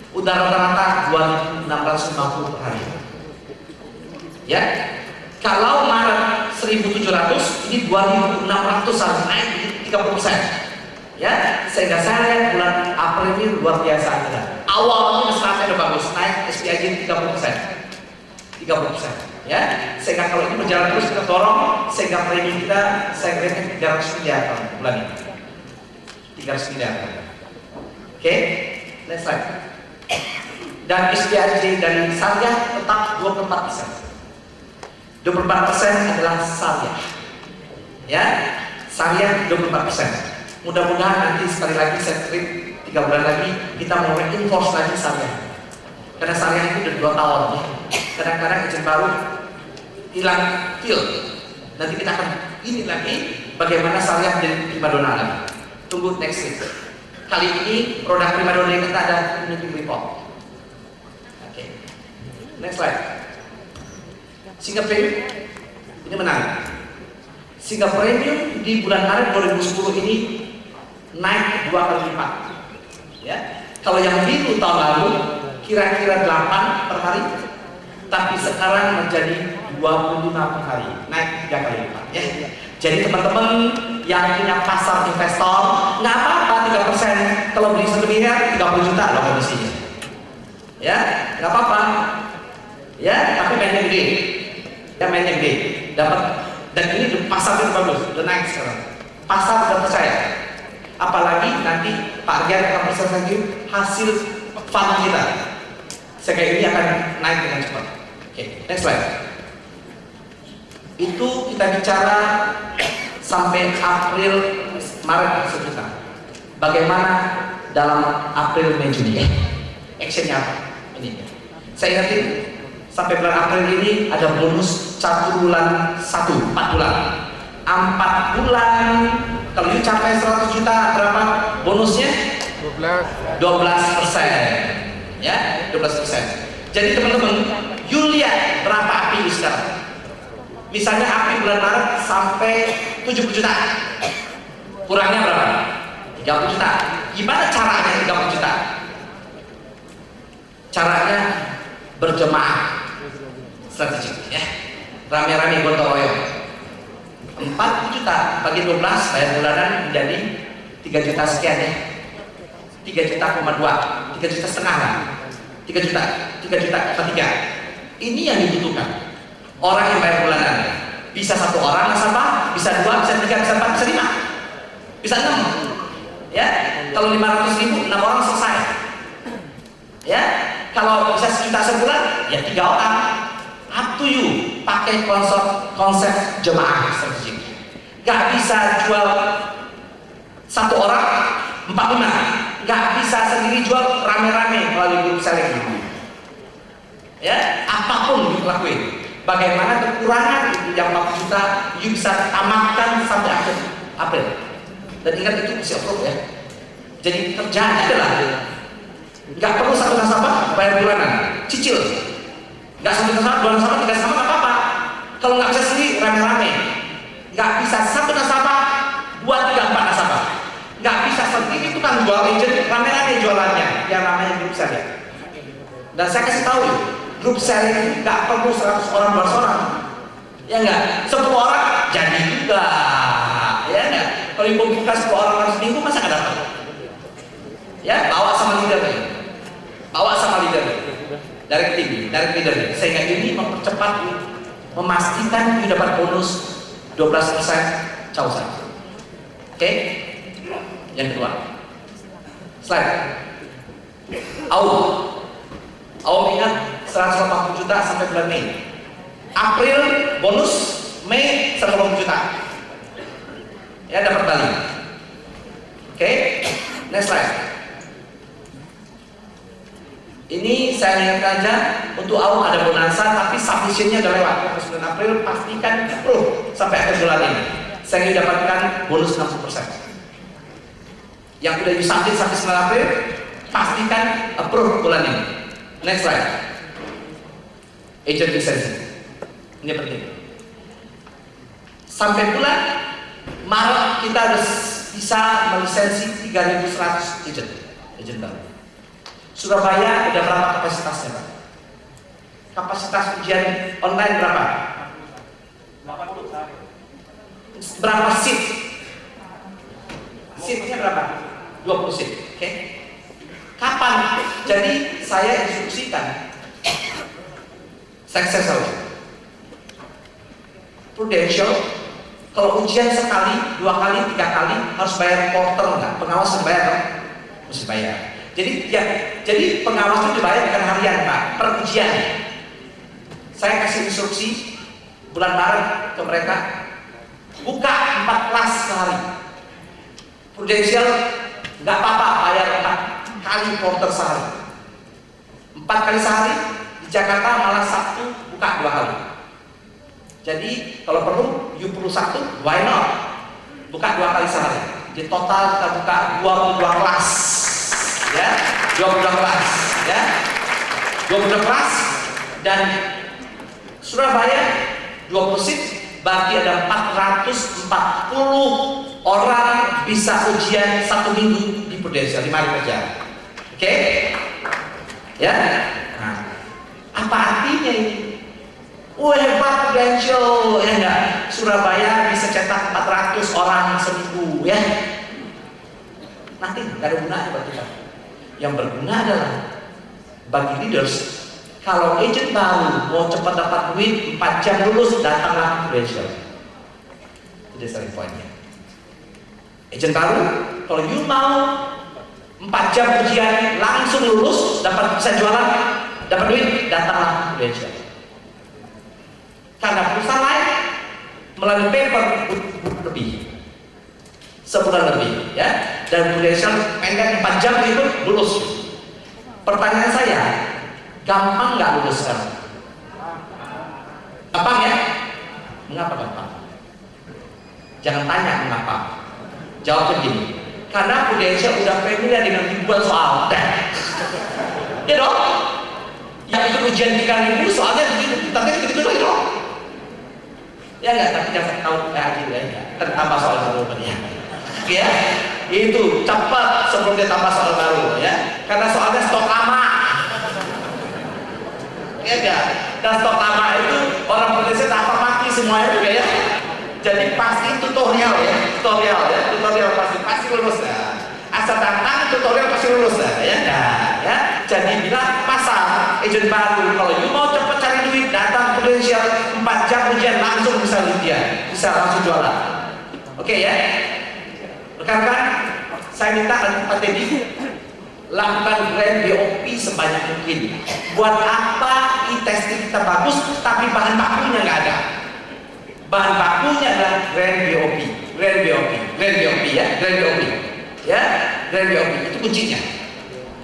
udah rata-rata 2.650 per hari. Ya, kalau Maret 1.700, ini 2.600 harus naik 30%. Ya, sehingga saya lihat bulan April ini luar biasa. Awalnya startnya udah bagus, naik SPAJ 30%. Ya, sehingga kalau ini berjalan terus kita dorong sehingga premi kita saya kira 300 miliar bulan ini. 300 miliar. Oke, next slide. Dan SPAJ dari syariah tetap 24%. 24% adalah syariah. Ya, syariah 24%. Mudah-mudahan nanti sekali lagi saya trip 3 bulan lagi kita mau reinforce lagi syariah. Karena syariah itu udah 2 tahun ya. Kadang-kadang izin baru hilang feel. Nanti kita akan ini lagi bagaimana syariah menjadi primadona lagi. Tunggu next week. Kali ini produk primadona yang kita ada community report. Oke, next slide. Singa Premium ini menarik. Singa Premium di bulan Maret 2010 ini naik 2 kali lipat. Ya, kalau yang biru tahun lalu kira-kira 8 per hari, tapi sekarang menjadi 25 per hari, naik 3 kali lipat. Ya. Jadi teman-teman yang punya pasar investor, nggak apa-apa 3%. Kalau beli 1 miliar 30 juta loh komisinya. Ya, nggak apa-apa. Ya, tapi mainnya gede. Ya, mainnya gede. Dapat, dan ini pasar itu bagus, udah naik sekarang. Pasar udah percaya. Apalagi nanti Pak Rian akan percaya lagi hasil fund kita. Sehingga ini akan naik dengan cepat. Oke, next slide. Itu kita bicara sampai April Maret sejuta. Bagaimana dalam April Mei Juni? Actionnya apa? Ini. Saya ingatin sampai bulan April ini ada bonus 1 bulan 4 bulan. 4 bulan kalau you capai 100 juta berapa bonusnya? 12%. Ya, 12%. Jadi teman-teman, you lihat berapa api sekarang. Misalnya api bulan Maret sampai 70 juta. Kurangnya berapa? 30 juta. Gimana caranya 30 juta? Caranya berjemaah strategik ya. Rame-rame gotong royong. 40 juta bagi 12 bayar bulanan menjadi 3 juta sekian ya. 3 juta, 3 juta setengah lah. 3 juta apa 3. Ini yang dibutuhkan. Orang yang bayar bulanan bisa 1 orang nasabah, bisa 2, bisa 3, bisa 4, bisa 5, bisa 6. Ya, kalau 500.000 6 orang selesai. Ya, kalau bisa 1 juta sebulan ya 3 orang. Up to you. Pakai konsep jemaah strategik. Gak bisa jual 1 orang 45. Gak bisa sendiri jual rame-rame melalui grup selling. Ya, apapun dilakuin. Bagaimana kekurangan itu yang 40 juta you bisa tamatkan sampai akhir April. Dan ingat itu mesti approve ya. Jadi kerjaan adalah nggak perlu satu nasabah bayar bulanan, cicil. Nggak satu nasabah, 2 nasabah, 3 nasabah nggak apa-apa. Kalau nggak bisa sendiri rame-rame. Nggak bisa satu nasabah, 2, 3, 4 nasabah. Nggak bisa sendiri itu kan jual agent rame-rame jualannya. Yang namanya grup selling. Dan saya kasih tahu ya, grup selling nggak perlu 100 orang 200 orang. Ya nggak, 10 orang jadi juga. Ya enggak? Kalau ibu buka 10 orang dalam seminggu masa nggak dapat? Ya, bawa sama leader, bawa sama leader dari tim, dari leader. Sehingga ini mempercepat, memastikan you dapat bonus 12% causa. Oke? Yang kedua, slide. Aum ingat 180 juta sampai bulan Mei. April bonus, Mei 180 juta. Ya, dapat balik. Oke, next slide. Ini saya ingatkan aja, untuk Aum ada bonanza tapi submissionnya udah lewat. 9 April pastikan approve sampai akhir bulan ini. Saya ingin dapatkan bonus 60%. Yang udah disubmit sampai 9 April pastikan approve bulan ini. Next slide. Agent lisensi. Ini penting. Sampai bulan Maret kita harus bisa melisensi 3.100 agent baru. Surabaya udah berapa kapasitasnya, Pak? Kapasitas ujian online berapa? 80. Berapa seat? Seatnya berapa? 20 seat. Oke? Kapan? Jadi saya instruksikan successor Prudential. Kalau ujian sekali, 2 kali, 3 kali harus bayar porter nggak? Pengawas harus bayar, kan? Mesti bayar. Jadi pengawas itu dibayar bukan harian, Pak, per ujian. Saya kasih instruksi bulan Maret ke mereka, buka 4 kelas sehari. Prudential nggak apa-apa bayar 4 kali porter sehari. 4 kali sehari. Di Jakarta malah Sabtu buka 2 kali. Jadi kalau perlu, you perlu Sabtu, why not? Buka 2 kali sehari. Di total kita buka 22 kelas, ya, 22 kelas, ya, 22 kelas. Dan Surabaya 20 seat, berarti ada 440 orang bisa ujian 1 minggu di Prudential 5 hari kerja. Oke? Ya. Nah, apa artinya ini? Hebat Prudential, ya enggak? Surabaya bisa cetak 400 orang seminggu, ya. Nanti nggak ada gunanya buat kita. Yang berguna adalah bagi leaders. Kalau agent baru mau cepat dapat duit 4 jam lulus, datanglah Prudential. Itu selling pointnya. Agent baru, kalau you mau 4 jam ujian langsung lulus, dapat bisa jualan, dapat duit, datanglah Prudential. Karena perusahaan lain melalui paper lebih sebulan lebih, ya, dan Prudential pendek 4 jam itu lulus. Pertanyaan saya, gampang nggak lulus sekarang? Gampang ya? Mengapa gampang? Jangan tanya mengapa. Jawabnya gini, karena Prudential udah familiar dengan ribuan soal. Ya dong? Yang itu ujian 3.000 soalnya begitu, tapi gitu lagi dong. Ya enggak, tapi jangan tahu gitu ya, tambah soal baru ya. Ya, itu cepat sebelum dia tambah soal baru, ya, karena soalnya stok lama. Ya enggak, dan stok lama itu orang Indonesia tak mati semuanya juga, ya. Jadi pasti tutorial pasti lulus ya. Asal datang tutorial pasti lulus ya. Ya. Jadi bilang pasar agent baru, kalau you mau cepat cari duit, datang Prudential 4 jam ujian langsung bisa ujian, bisa langsung jualan. Oke, ya. Rekan-rekan, Saya minta Pak Teddy lakukan grand BOP sebanyak mungkin. Buat apa e-testing kita bagus tapi bahan bakunya nggak ada? Bahan bakunya adalah grand BOP, grand BOP, grand BOP ya, grand BOP ya, grand BOP itu kuncinya.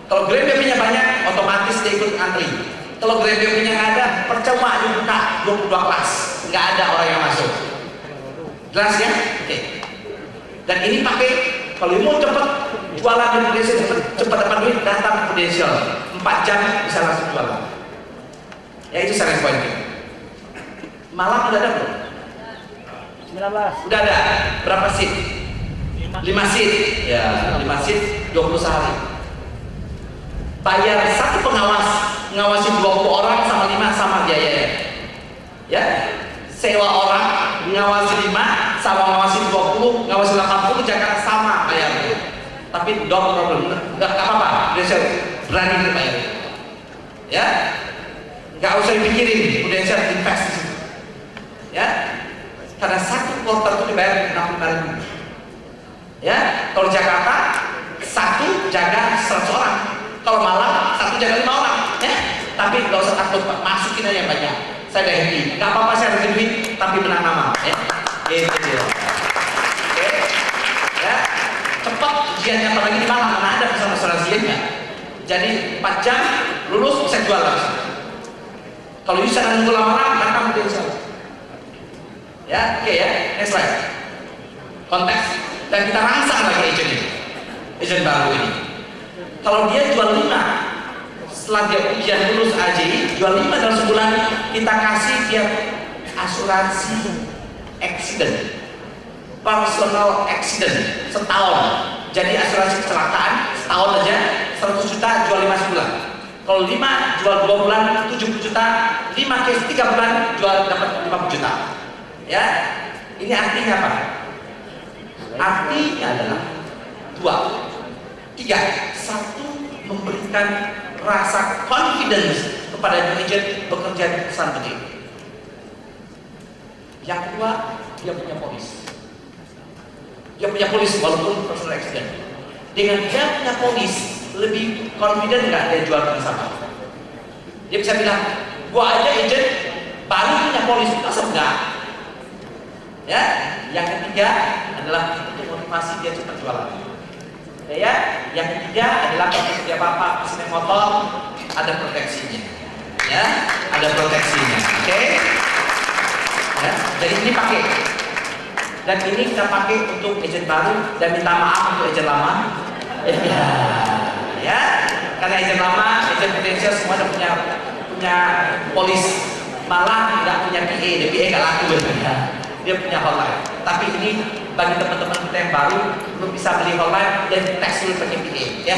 Kalau grand BOP-nya banyak, otomatis dia ikut antri. Kalau grand BOP-nya nggak ada, percuma dibuka 22 kelas, nggak ada orang yang masuk. Jelas ya? Oke. Dan ini pakai, kalau mau cepet jualan di Prudential, cepet dapat duit, datang ke Prudential 4 jam bisa langsung jualan. Ya itu selling point. Malam udah ada belum? 19. Udah ada. Berapa seat? 5 seat. Ya, 5 seat 20 sehari. Bayar satu pengawas, ngawasi 20 orang sama 5 sama biayanya. Ya. Sewa orang ngawasi 5 sama ngawasi 20, ngawasi 80 Jakarta sama bayarnya. Tapi don't problem, nggak apa-apa, Prudential berani bayar. Ya, nggak usah dipikirin, Prudential invest di situ. Ya, karena satu quarter itu dibayar 65.000. Ya, kalau Jakarta satu jaga 100 orang, kalau malam satu jaga 5 orang. Ya, tapi nggak usah takut, Pak, masukin aja yang banyak. Saya udah happy, nggak apa-apa saya rugi duit, tapi menang nama. Ya, gitu dia. Oke, ya. Cepat ujiannya, apalagi di malam, mana ada pesan asuransinya. Jadi 4 jam lulus bisa jual langsung. Kalau bisa nunggu lama-lama, datang Prudential. Ya, oke ya, next slide. Konteks, dan kita rangsang lagi agent ini, agent baru ini. Kalau dia jual 5, setelah dia ujian lulus AJI, jual 5 dalam sebulan, kita kasih dia asuransi accident, personal accident setahun. Jadi asuransi kecelakaan setahun aja 100 juta, jual 5 sebulan. Kalau 5 jual 2 bulan 70 juta, 5 case 3 bulan jual dapat 50 juta. Ya, ini artinya apa? Artinya adalah 2, 3, 1 memberikan rasa confidence kepada new agent bekerja di perusahaan gede. Yang kedua, dia punya polis. Dia punya polis walaupun personal accident. Dengan dia punya polis, lebih confident nggak dia jual bersama? Dia bisa bilang, gua aja agent baru punya polis, masa enggak? Ya, yang ketiga adalah untuk motivasi dia cepat jualan. Ya, yang ketiga adalah kalau dia apa-apa mesin motor ada proteksinya. Ya, ada proteksinya. Oke? Ya, jadi ini pakai. Dan ini kita pakai untuk agent baru dan minta maaf untuk agent lama. Ya, karena agent lama, agent Prudential semua udah punya polis, malah nggak punya PA, PA nggak laku bener. Dia punya hotline. Tapi ini bagi teman-teman kita yang baru belum bisa beli hotline, dan tes dulu pakai PA, ya.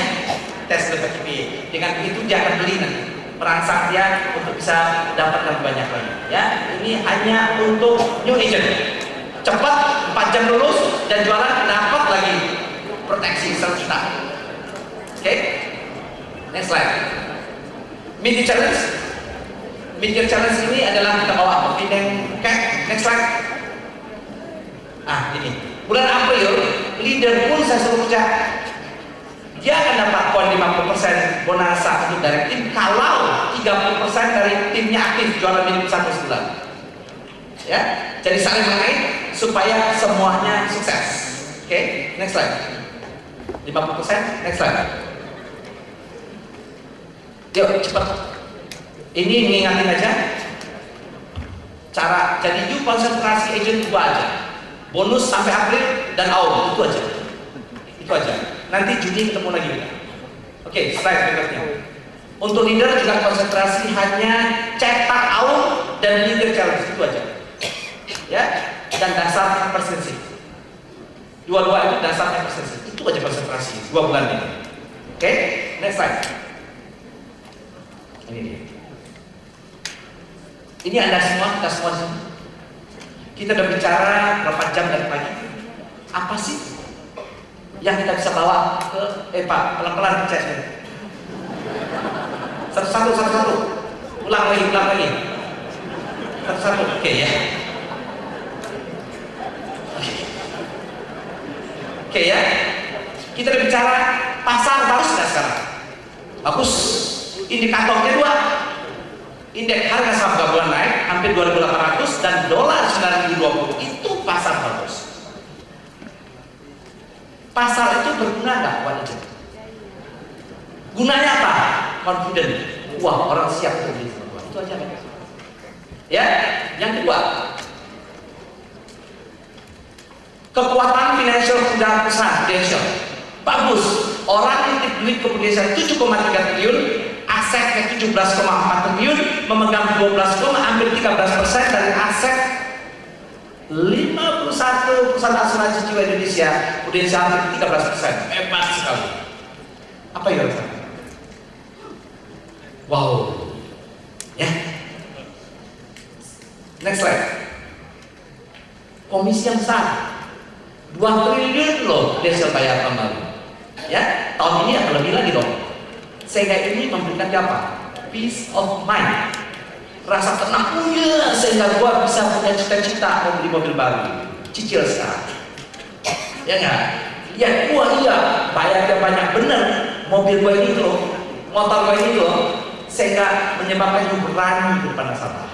Tes dulu pakai PA. Dengan begitu dia akan beli nanti merangsang dia untuk bisa dapatkan banyak lagi. Ya, ini hanya untuk new agent. Cepat 4 jam lulus dan jualan dapat lagi proteksi 100 juta. Oke, next slide. Mid challenge. Mid challenge ini adalah kita bawa opinion. Oke, next slide. Ah, ini bulan April leader pun saya suruh kerja. Dia akan dapat poin 50% bonasa untuk dari tim kalau 30% dari timnya aktif jualan minimum 1 bulan. Ya, jadi saling mengait supaya semuanya sukses. Oke, next slide. 50%, next slide. Yuk, cepat. Ini mengingatin aja. Cara, jadi you konsentrasi agent 2 aja. Bonus sampai April dan August, itu aja. Itu aja. Nanti Juni ketemu lagi kita. Oke, slide berikutnya. Untuk leader juga konsentrasi hanya cetak August dan leader challenge, itu aja. Ya, dan dasar persensi. Dua-dua itu dasarnya persensi. Itu aja konsentrasi 2 bulan ini. Oke, next slide. Ini dia. Ini Anda semua, kita semua di sini. Kita udah bicara berapa jam dari pagi. Apa sih yang kita bisa bawa ke Pak, pelan-pelan cek. Satu-satu. Ulang lagi. Satu-satu. Oke ya. Oke ya, Kita bicara pasar bagus nggak sekarang? Bagus. Indikatornya dua. Indeks harga saham gabungan naik hampir 2.800 dan dolar 9.020. Itu pasar bagus. Pasar itu berguna nggak buat itu? Gunanya apa? Confident. Wah, orang siap beli. Itu aja. Ya, yang kedua, kekuatan financial perusahaan Prudential. Bagus. Orang titip duit ke Prudential 7,3 triliun, asetnya 17,4 triliun, memegang 12, hampir 13% dari aset 51 perusahaan asuransi jiwa Indonesia. Prudential hampir 13%. Hebat sekali. Apa ya? Wow. Ya. Next slide. Komisi yang besar 2 triliun loh Prudential bayar kembali. Ya, tahun ini akan lebih lagi dong. Sehingga ini memberikan apa? Peace of mind. Rasa tenang, ya, sehingga gua bisa punya cita-cita mau beli mobil baru. Cicil sekarang. Ya nggak? Ya gua iya, bayarnya banyak bener. Mobil gua ini loh, motor gua ini loh, sehingga menyebabkan gua berani di depan nasabah.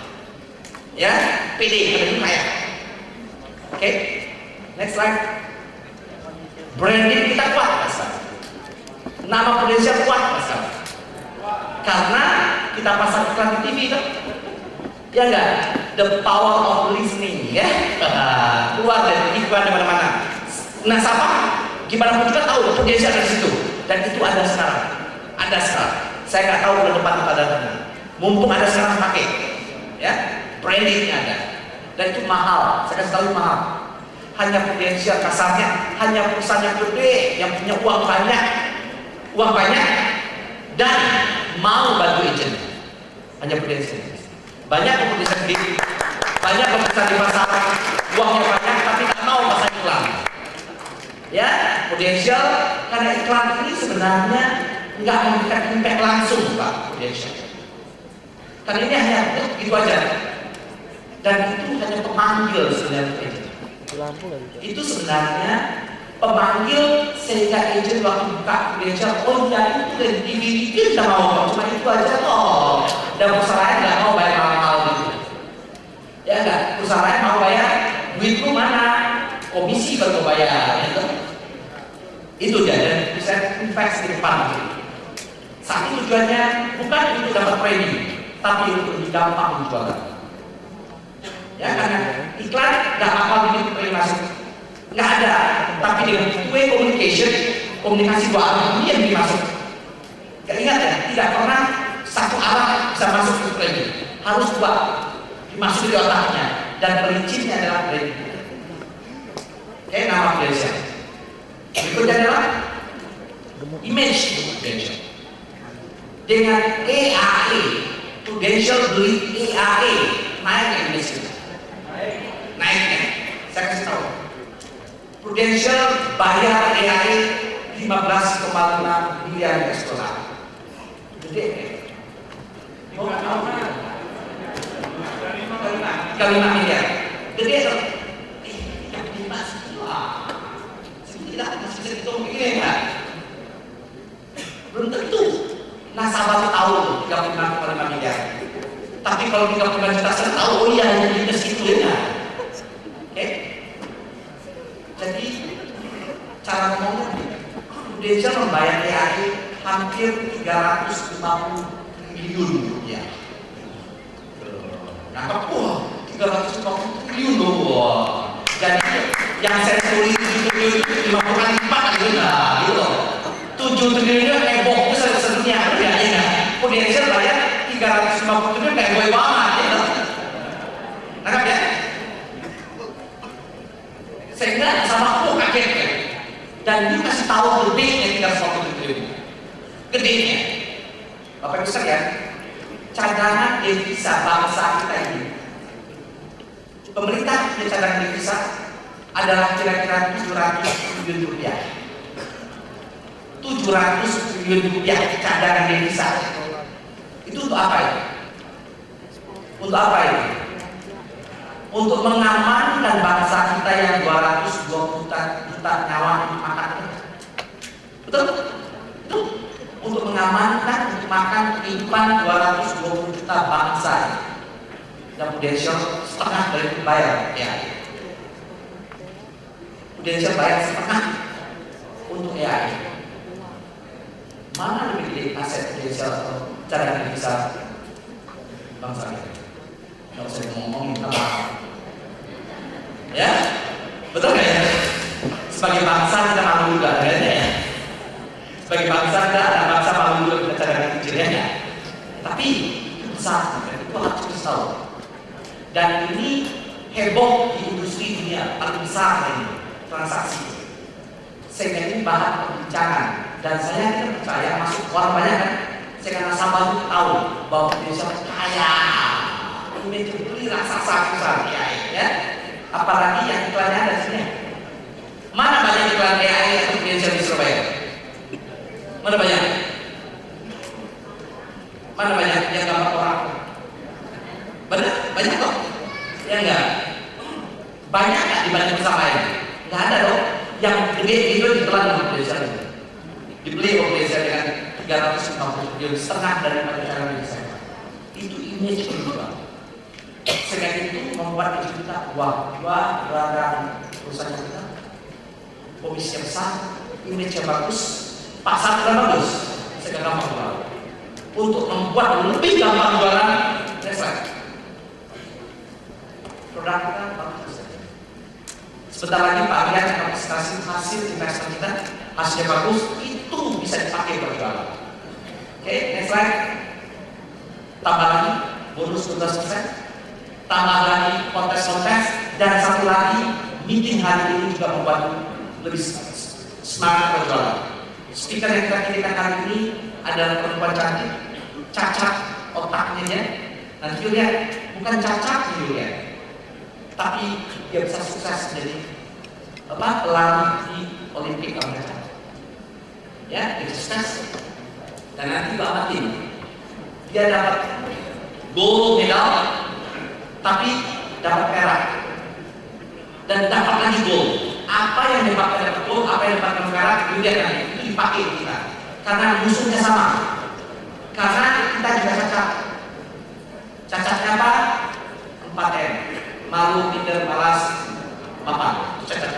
Ya, pede, itu kaya. Oke, next slide. Branding kita kuat, pasar. Nama Prudential kuat, pasar. Karena kita pasang iklan di TV kan? Ya enggak? The power of listening, ya. Keluar dari iklan di mana-mana. Nasabah gimana pun juga tahu Prudential ada di situ. Dan itu ada sekarang. Ada sekarang. Saya nggak tahu bulan depan itu ada mana. Mumpung ada sekarang pakai. Ya, brandingnya ada. Dan itu mahal. Saya kasih tahu mahal. Hanya Prudential kasarnya, hanya perusahaan yang gede, yang punya uang banyak, dan mau bantu agent. Hanya Prudential. Banyak perusahaan gede, banyak perusahaan di pasar, uangnya banyak, tapi nggak mau pasang iklan. Ya, Prudential karena iklan ini sebenarnya nggak memberikan impact langsung, Pak Prudential. Karena ini hanya itu aja, dan itu hanya pemanggil sebenarnya. Itu sebenarnya pemanggil sehingga agent waktu buka Prudential, oh ya itu dari TV kita mau, cuma itu aja kok. Dan perusahaan lain nggak mau bayar mahal gitu. Ya enggak, perusahaan lain mau bayar, duitku mana? Komisi baru bayar, gitu. Itu dia, dan bisa invest di depan. Satu tujuannya bukan untuk dapat premi, tapi untuk lebih gampang menjualkan. Ya karena iklan nggak apa begitu premi masuk, nggak ada. Tapi dengan two-way communication, komunikasi dua arah ini yang dimasuk. Gak ingat ya, tidak pernah satu arah bisa masuk ke premi, harus dua dimasuk di otaknya, dan perincinya adalah premi. Oke, nama Prudential. Berikutnya adalah image Prudential. Dengan EAE, Prudential beli EAE, naik image kita. Naiknya, saya kasih tahu. Prudential bayar EAE 15,5 miliar US dollar. Gede. Oh, 35 miliar. Gede dong. Yang dimas tidak masih bisa dihitung begini enggak? Belum tentu nasabah tahu 35,5 miliar. Tapi kalau 35 juta saya tahu, oh iya ini ke situ ya. Oke? Jadi cara ngomongnya, Prudential membayar EAE hampir 350 triliun rupiah. Nangkep, wah 350 triliun loh. Wah. Jadi yang saya tulis 7 triliun itu 50 kali lipat gitu. 7 triliun itu heboh besar sedunia, ya. Prudential bayar 350 triliun kayak gue banget, gitu. Nangkep ya? Sehingga sama aku kaget ya. Dan dia kasih tahu gedenya 350 triliun. Gedenya. Bapak besar ya. Cadangan devisa bangsa kita ini. Pemerintah punya cadangan devisa adalah kira-kira 700 triliun rupiah. 700 triliun rupiah cadangan devisa. Itu untuk apa ya? Untuk apa ya? Untuk mengamankan bangsa kita yang 220 juta nyawa dimakan. Betul? Itu untuk mengamankan, untuk makan kehidupan 220 juta bangsa yang Prudential setengah dari itu bayar ya. Prudential bayar setengah untuk AI. Mana lebih gede aset Prudential atau cadangan devisa bangsa kita? Kalau saya ngomong minta maaf. Ya, betul nggak ya? Sebagai bangsa kita malu juga, ya. Sebagai bangsa kita, anak bangsa malu juga kita cadangan kecilnya. Ya. Tapi itu besar, itu harus kita tahu. Dan ini heboh di industri dunia paling besar ini transaksi. Sehingga ini bahan perbincangan. Dan saya tidak percaya masuk orang banyak kan. Saya nasabah itu tahu bahwa Indonesia kaya. Ini beli raksasa besar ya. Apalagi yang iklannya ada di sini. Mana banyak iklan AI atau Indonesia di Surabaya? Mana banyak? Mana banyak yang gambar orang? Benar? Banyak kok? Ya enggak? Banyak nggak dibanding sama ini? Nggak ada dong. Yang gede itu ditelan sama Indonesia. Dibeli oleh Indonesia dengan 350 triliun, setengah daripada cara Indonesia. Itu image kedua. Sehingga itu membuat kita wah barang perusahaan kita komisi yang besar, image yang bagus, pasar yang bagus, sehingga gampang jual. Untuk membuat lebih gampang jualan, produk kita bagus. Sebentar lagi Pak Rian kapasitas hasil investasi kita hasilnya bagus, itu bisa dipakai berjualan. Oke, next slide. Tambah lagi bonus 12%. Tambah lagi kontes-kontes, dan satu lagi meeting hari ini juga membuat lebih smart berjualan. Speaker yang kita kirimkan kali ini adalah perempuan cantik, cacat otaknya ya. Nanti lihat, bukan cacat ya, tapi dia bisa sukses menjadi pelari di Olimpik Amerika. Ya, dia sukses. Dan nanti Pak Martin, dia dapat gold medal, tapi dapat perak dan dapat lagi gold. Apa yang dipakai gold, apa yang dipakai perak, dilihat nanti itu dipakai kita. Karena musuhnya sama. Karena kita juga cacat. Cacatnya apa? 4M. Malu, minder, malas, mapan. Itu cacat.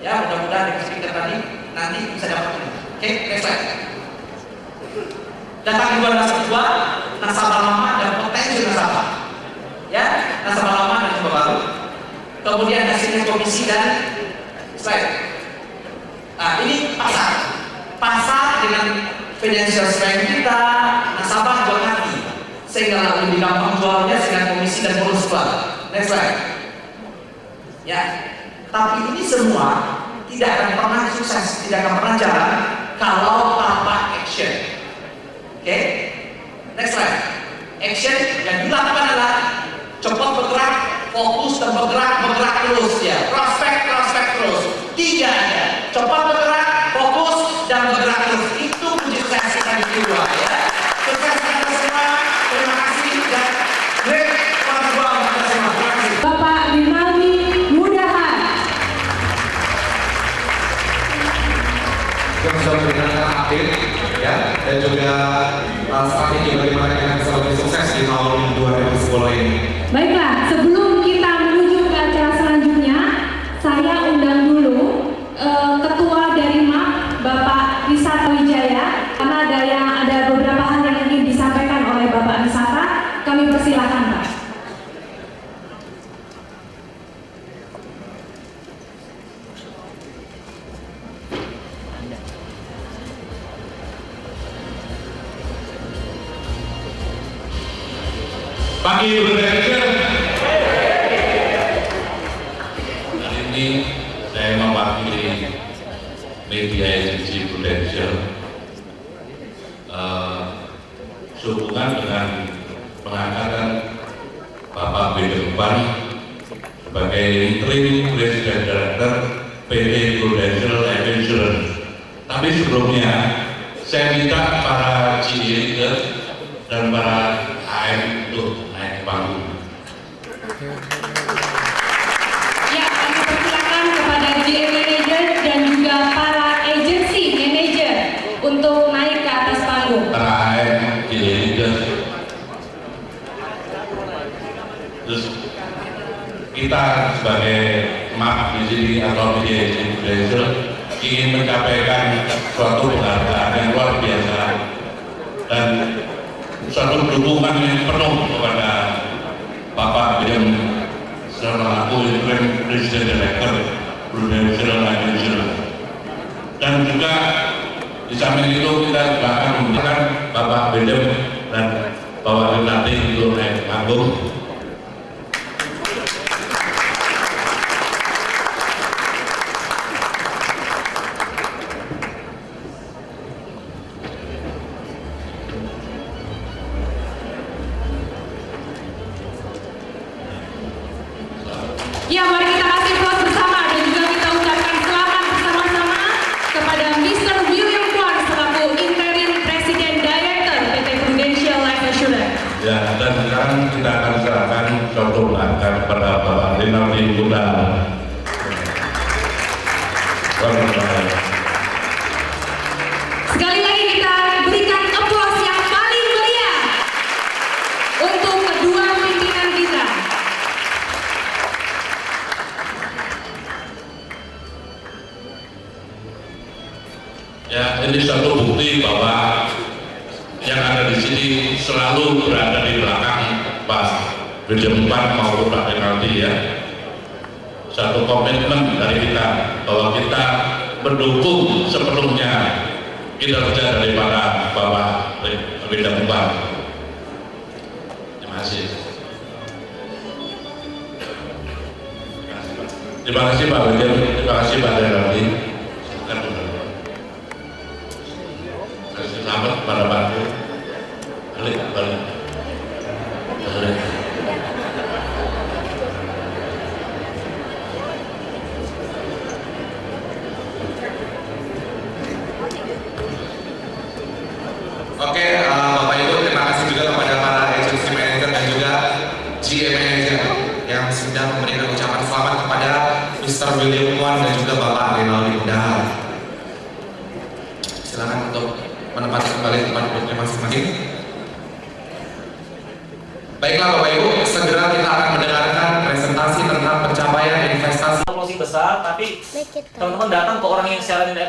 Ya, mudah-mudahan dengan speaker tadi nanti bisa dapat ini. Oke, next slide. Data kedua nasabah lama dan potensi nasabah. Ya, nasabah lama dan nasabah baru. Kemudian hasilnya komisi dan slide. Nah, ini pasar dengan financial strength kita, nasabah jual hati, sehingga lebih gampang jualnya dengan komisi dan bonus keluar. Next slide. Ya, tapi ini semua tidak akan pernah sukses, tidak akan pernah jalan kalau tanpa action. Oke, next slide. Action yang dilakukan adalah cepat bergerak, fokus dan bergerak terus ya. Prospek terus. Tiga aja. Cepat bergerak, fokus dan bergerak terus. Itu kunci sukses kita di kedua ya. Sukses kita semua. Terima kasih dan great perjuangan kita semua. Terima kasih. Bapak Rinaldi Mudahan. Yang sudah memberikan update ya, dan juga strategi bagaimana kita bisa lebih sukses di tahun 2010 ini. Baiklah, sebelum kita menuju ke acara selanjutnya, saya undang dulu Ketua dari MAP, Bapak Risata Wijaya, karena ada beberapa hal yang ingin disampaikan oleh Bapak Risata. Kami persilahkan, Pak. Pagi Prudential. Hari ini saya mewakili media agensi Prudential sehubungan dengan pengangkatan Bapak Bedelban sebagai Interim President Director PT Prudential Life Insurance. Tapi sebelumnya saya minta para GE leader dan para AM untuk naik panggung. Ya, kami persilakan kepada GE Manager dan juga para agensi sebagai Mark di sini atau PJ Prudential ingin mencapaikan suatu penghargaan yang luar biasa dan suatu dukungan yang penuh kepada Bapak William selaku Interim President Director Prudential Life Insurance. Dan juga di samping itu kita juga akan memberikan Bapak William dan Bapak Renati untuk naik panggung. Ya, mari kita kasih aplaus bersama dan juga kita ucapkan selamat bersama-sama kepada Mr. William Kwan selaku Interim Presiden Director PT Prudential Life Insurance. Ya, dan sekarang kita akan serahkan suatu penghargaan kepada Bapak Rinaldi Bunda. Sekali lagi kita berikan aplaus yang paling meriah untuk kedua pimpinan kita. Ya, ini satu bukti bahwa yang ada di sini selalu berada di belakang Pak William Kwan maupun Pak Rinaldi ya. Satu komitmen dari kita bahwa kita mendukung sepenuhnya kinerja daripada Bapak William Kwan. Terima kasih. Terima kasih Pak William, terima kasih Pak Rinaldi. Selamat pada Pak balik. Oke, Bapak Ibu, terima kasih juga kepada para agency manager dan juga GM manager yang sudah memberikan ucapan selamat kepada Mr. William Kwan dan juga Bapak Rinaldi Bunda. Silakan untuk menempati kembali tempat duduknya masing-masing. Baiklah Bapak Ibu, segera kita akan mendengarkan presentasi tentang pencapaian investasi. Solusi besar, tapi teman-teman datang ke orang yang secara ekonomi